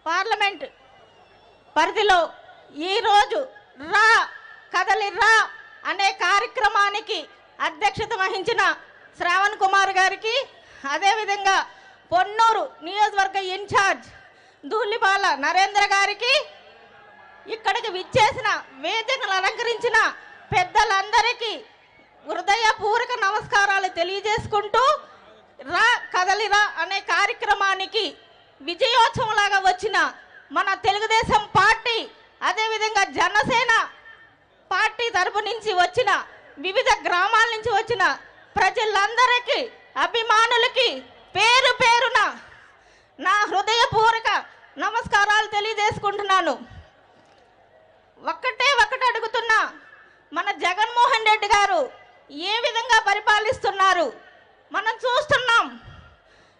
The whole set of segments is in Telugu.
పార్లమెంట్ పరిధిలో ఈరోజు రా కదలి రా అనే కార్యక్రమానికి అధ్యక్షత వహించిన శ్రావణ్ కుమార్ గారికి, అదేవిధంగా పొన్నూరు నియోజకవర్గ ఇన్ఛార్జ్ ధూళిపాల నరేంద్ర గారికి, ఇక్కడికి విచ్చేసిన వేదికను అలంకరించిన పెద్దలందరికీ హృదయపూర్వక నమస్కారాలు తెలియజేసుకుంటూ, రా కదలిరా అనే కార్యక్రమానికి విజయోత్సవంలాగా వచ్చిన మన తెలుగుదేశం పార్టీ, అదేవిధంగా జనసేన పార్టీ తరపు నుంచి వచ్చిన వివిధ గ్రామాల నుంచి వచ్చిన ప్రజలందరికీ, అభిమానులకి పేరు పేరున నా హృదయపూర్వక నమస్కారాలు తెలియజేసుకుంటున్నాను. ఒకటే అడుగుతున్నా, మన జగన్మోహన్ రెడ్డి గారు ఏ విధంగా పరిపాలిస్తున్నారు మనం చూస్తున్నాం.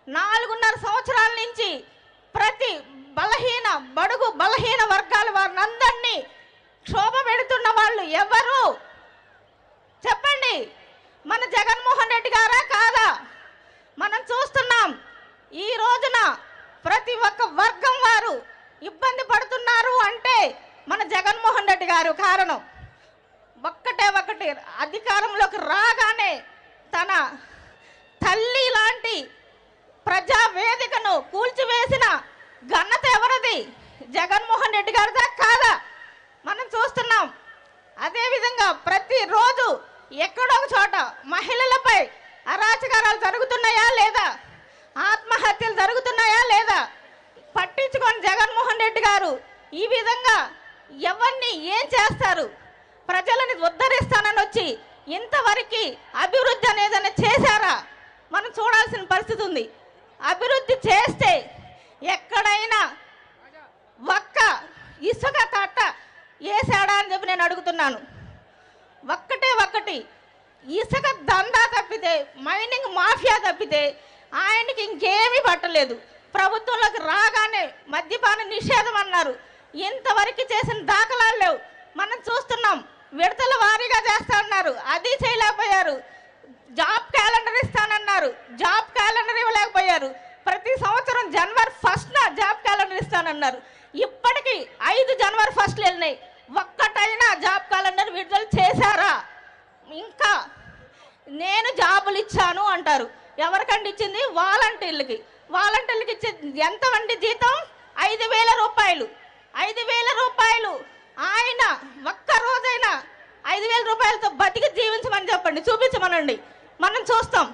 4.5 సంవత్సరాల నుంచి ప్రతి బడుగు బలహీన వర్గాల వారినందరినీ క్షోభ పెడుతున్న వాళ్ళు ఎవరు చెప్పండి? మన జగన్మోహన్ రెడ్డి గారా కాదా? మనం చూస్తున్నాం. ఈ రోజున ప్రతి ఒక్క వర్గం వారు ఇబ్బంది పడుతున్నారు అంటే మన జగన్మోహన్ రెడ్డి గారు కారణం. ఒకటి అధికారంలోకి రాగానే తన తల్లి లాంటి ప్రజా వేదికను కూల్చివేసిన ఘనత ఎవరిది? జగన్మోహన్ రెడ్డి గారిదా కాదా? మనం చూస్తున్నాం. అదేవిధంగా ప్రతిరోజు ఎక్కడో ఒక చోట మహిళలపై అరాచకాలు జరుగుతున్నాయా లేదా? ఆత్మహత్యలు జరుగుతున్నాయా లేదా? పట్టించుకొని జగన్మోహన్ రెడ్డి గారు ఈ విధంగా ఎవరిని ఏం చేస్తారు? ప్రజలని ఉద్ధరిస్తానని వచ్చి ఇంతవరకు అభివృద్ధి అనేదని చేశారా? మనం చూడాల్సిన పరిస్థితి ఉంది. అభివృద్ధి చేస్తే ఎక్కడైనా ఒక్క ఇసుక తట్ట వేసాడా అని చెప్పి నేను అడుగుతున్నాను. ఒకటి ఇసుక దందా తప్పితే, మైనింగ్ మాఫియా తప్పితే ఆయనకి ఇంకేమీ పట్టలేదు. ప్రభుత్వంలోకి రాగానే మద్యపాన నిషేధం అన్నారు, ఇంతవరకు చేసిన దాఖలాలు లేవు. మనం చూస్తున్నాం. విడతల వారీగా చేస్తానన్నారు, అది చేయలేకపోయారు. జాబ్ క్యాలెండర్ ఇస్తానన్నారు, జాబ్ క్యాలెండర్ ఇవ్వలేకపోయారు. ప్రతి సంవత్సరం జనవరి 1న జాబ్ క్యాలెండర్ ఇస్తానన్నారు. ఇప్పటికీ 5 జనవరి 1లు వెళ్ళినాయి. ఒక్కటైనా జాబ్ క్యాలెండర్ విడుదల చేశారా? ఇంకా నేను జాబులు ఇచ్చాను అంటారు. ఎవరికండి ఇచ్చింది? వాలంటీర్లకి. వాలంటీర్లకి ఇచ్చే ఎంతమంది జీతం? 5,000 రూపాయలు. 5,000 రూపాయలు ఆయన ఒక్క రోజైనా 5,000 రూపాయలతో బతికి జీవించమని చెప్పండి, చూపించమనండి, మనం చూస్తాం.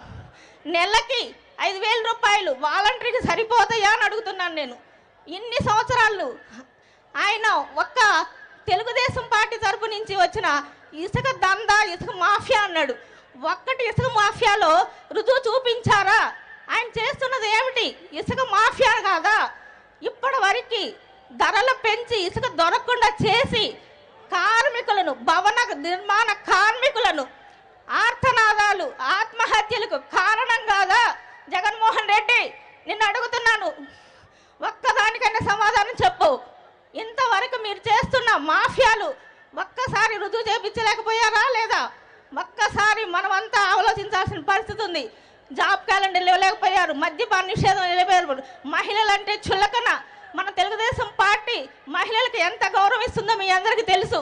నెలకి 5,000 రూపాయలు వాలంటీర్కి సరిపోతాయా అని అడుగుతున్నాను నేను. ఇన్ని సంవత్సరాలు ఆయన ఒక్క తెలుగుదేశం పార్టీ తరపు నుంచి వచ్చిన ఇసుక దందా, ఇసుక మాఫియా అన్నాడు. ఒక్కటి ఇసుక మాఫియాలో రుజువు చూపించారా? ఆయన చేస్తున్నది ఏమిటి? ఇసుక మాఫియా కాదా? ఇప్పటి వరకు ధరలు పెంచి ఇసుక దొరకకుండా చేసి కార్మికులను, భవన నిర్మాణ కార్మికులను ఆర్తనాదాలు, ఆత్మహత్యలకు కారణం కాదా జగన్మోహన్ రెడ్డి? నిన్ను అడుగుతున్నాను, ఒక్కదానికైనా సమాధానం చెప్పు. ఇంతవరకు మీరు చేస్తున్న మాఫియాలు ఒక్కసారి రుజువు చేయించలేకపోయారా లేదా? ఒక్కసారి మనమంతా ఆలోచించాల్సిన పరిస్థితి ఉంది. జాబ్ క్యాలెండర్లు ఇవ్వలేకపోయారు, మద్యపాన నిషేధం ఇవ్వలేకపోయారు. మహిళలంటే చులకన. మన తెలుగుదేశం పార్టీ మహిళలకు ఎంత గౌరవిస్తుందో మీ అందరికీ తెలుసు.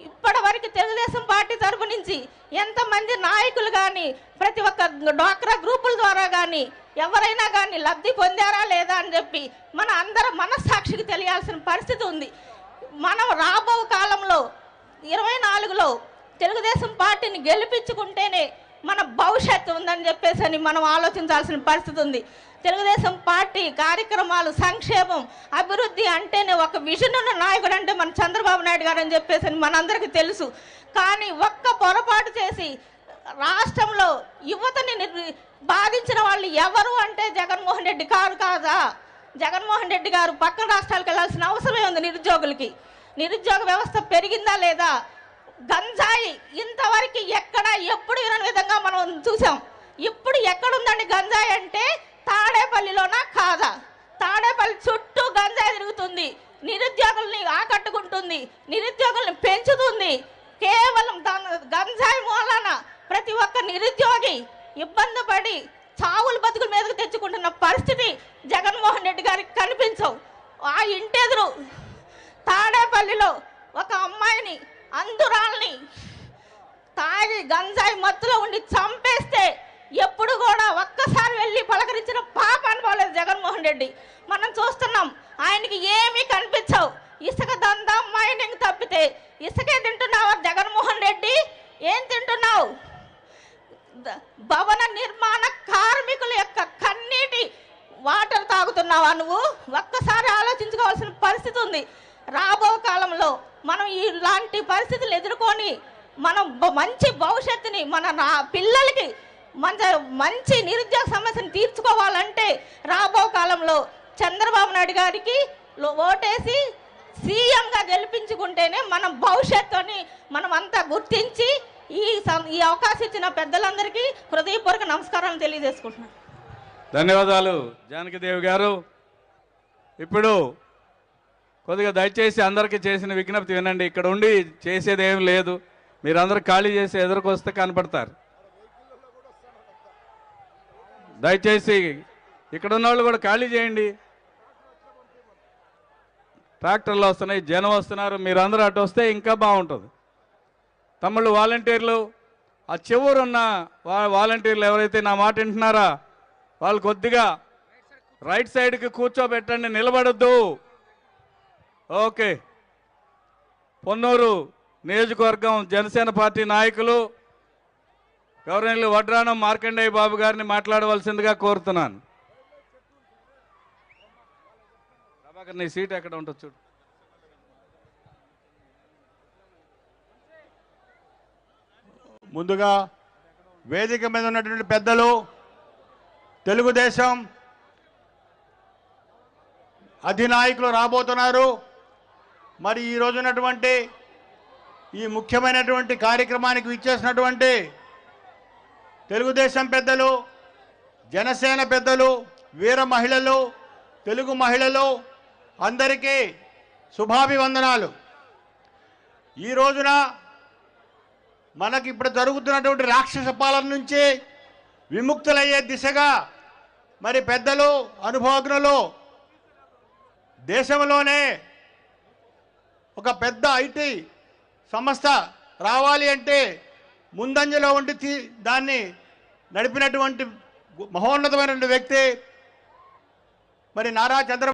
ఇప్పటి వరకు తెలుగుదేశం పార్టీ తరపు నుంచి ఎంతమంది నాయకులు కానీ, ప్రతి ఒక్క డ్వాక్రా గ్రూపుల ద్వారా కానీ ఎవరైనా కానీ లబ్ధి పొందారా లేదా అని చెప్పి మన అందరూ మనస్సాక్షికి తెలియాల్సిన పరిస్థితి ఉంది. మనం రాబో కాలంలో 24లో తెలుగుదేశం పార్టీని గెలిపించుకుంటేనే మన భవిష్యత్తు ఉందని చెప్పేసి మనం ఆలోచించాల్సిన పరిస్థితి ఉంది. తెలుగుదేశం పార్టీ కార్యక్రమాలు, సంక్షేమం, అభివృద్ధి అంటేనే ఒక విజన్ ఉన్న నాయకుడు అంటే మన చంద్రబాబు నాయుడు గారు అని చెప్పేసి మనందరికీ తెలుసు. కానీ ఒక్క పొరపాటు చేసి రాష్ట్రంలో యువతని బాధించిన వాళ్ళు ఎవరు అంటే జగన్మోహన్ రెడ్డి గారు కాదా? జగన్మోహన్ రెడ్డి గారు పక్కన రాష్ట్రాలకు వెళ్ళాల్సిన అవసరమే ఉంది. నిరుద్యోగులకి నిరుద్యోగ వ్యవస్థ పెరిగిందా లేదా? గంజాయి ఇంతవరకు ఎక్కడ ఎప్పుడు ఇరని విధంగా మనం చూసాం. ఇప్పుడు ఎక్కడుందండి గంజాయి అంటే? తాడేపల్లిలోనా కాదా? తాడేపల్లి చుట్టూ గంజాయి తిరుగుతుంది, నిరుద్యోగుల్ని ఆకట్టుకుంటుంది, నిరుద్యోగుల్ని పెంచుతుంది. కేవలం గంజాయి మూలాన ప్రతి ఒక్క నిరుద్యోగి ఇబ్బంది పడి చావులు బతుకుల మీదకు తెచ్చుకుంటున్న పరిస్థితి జగన్మోహన్ రెడ్డి గారికి కనిపించవు. ఆ ఇంటే తాడేపల్లిలో ఒక అమ్మాయిని అందురాల్ని తాగి గంజాయి మత్తులో ఉండి చంపేస్తే ఎప్పుడు కూడా ఒక్కసారి వెళ్ళి పలకరించిన పాప అనుకోలేదు జగన్మోహన్ రెడ్డి. మనం చూస్తున్నాం ఆయనకి ఏమీ కనిపించవు. ఇసుక దందా మైనింగ్ తప్పితే ఇసుకే తింటున్నావా జగన్మోహన్ రెడ్డి? ఏం తింటున్నావు? భవన నిర్మాణ కార్మికుల యొక్క కన్నీటి వాటర్ తాగుతున్నావా నువ్వు? ఒక్కసారి ఆలోచించుకోవాల్సిన పరిస్థితి ఉంది. రాబో కాలంలో మనం ఇలాంటి పరిస్థితులు ఎదుర్కొని మనం మంచి భవిష్యత్తుని మన పిల్లలకి మంచి నిరుద్యోగ సమస్యను తీర్చుకోవాలంటే రాబో కాలంలో చంద్రబాబు నాయుడు గారికి ఓటేసి సీఎంగా గెలిపించుకుంటేనే మనం భవిష్యత్తుని మనం అంతా గుర్తించి ఈ అవకాశం ఇచ్చిన పెద్దలందరికీ హృదయపూర్వక నమస్కారాలు తెలియజేసుకుంటున్నాను. ధన్యవాదాలు జానకిదేవి గారు. ఇప్పుడు కొద్దిగా దయచేసి అందరికీ చేసిన విజ్ఞప్తి వినండి. ఇక్కడ ఉండి చేసేది ఏం లేదు, మీరందరూ ఖాళీ చేసి ఎదురుకొస్తే కనపడతారు. దయచేసి ఇక్కడ ఉన్న వాళ్ళు కూడా ఖాళీ చేయండి. ట్రాక్టర్లు వస్తున్నాయి, జనం వస్తున్నారు, మీరందరూ అటు వస్తే ఇంకా బాగుంటుంది. తమ్ముళ్ళు వాలంటీర్లు, ఆ చివరున్న వాలంటీర్లు ఎవరైతే నా మాట వింటున్నారా వాళ్ళు కొద్దిగా రైట్ సైడ్కి కూర్చోబెట్టండి, నిలబడద్దు. ఓకే. పొన్నూరు నియోజకవర్గం జనసేన పార్టీ నాయకులు గౌరవనీయులు వడ్రానం మార్కండేయ బాబు గారిని మాట్లాడవలసిందిగా కోరుతున్నాను. ప్రభాకర్, నీ సీట్ ఎక్కడ ఉంటుంది చూడు. ముందుగా వేదిక మీద ఉన్నటువంటి పెద్దలు, తెలుగుదేశం అధినాయకులు రాబోతున్నారు. మరి ఈ రోజు ఉన్నటువంటి ఈ ముఖ్యమైనటువంటి కార్యక్రమానికి విచ్చేసినటువంటి తెలుగుదేశం పెద్దలు, జనసేన పెద్దలు, వీర మహిళలు, తెలుగు మహిళలు అందరికీ శుభాభివందనాలు. ఈ రోజున మనకి ఇప్పుడు జరుగుతున్నటువంటి రాక్షస పాలన నుంచి విముక్తులయ్యే దిశగా మరి పెద్దలు, అనుభవజ్ఞులు దేశంలోనే ఒక పెద్ద ఐటీ సంస్థ రావాలి అంటే ముందంజలో ఉండి దాన్ని నడిపినటువంటి మహోన్నతమైనటువంటి వ్యక్తి మరి నారా చంద్రబాబు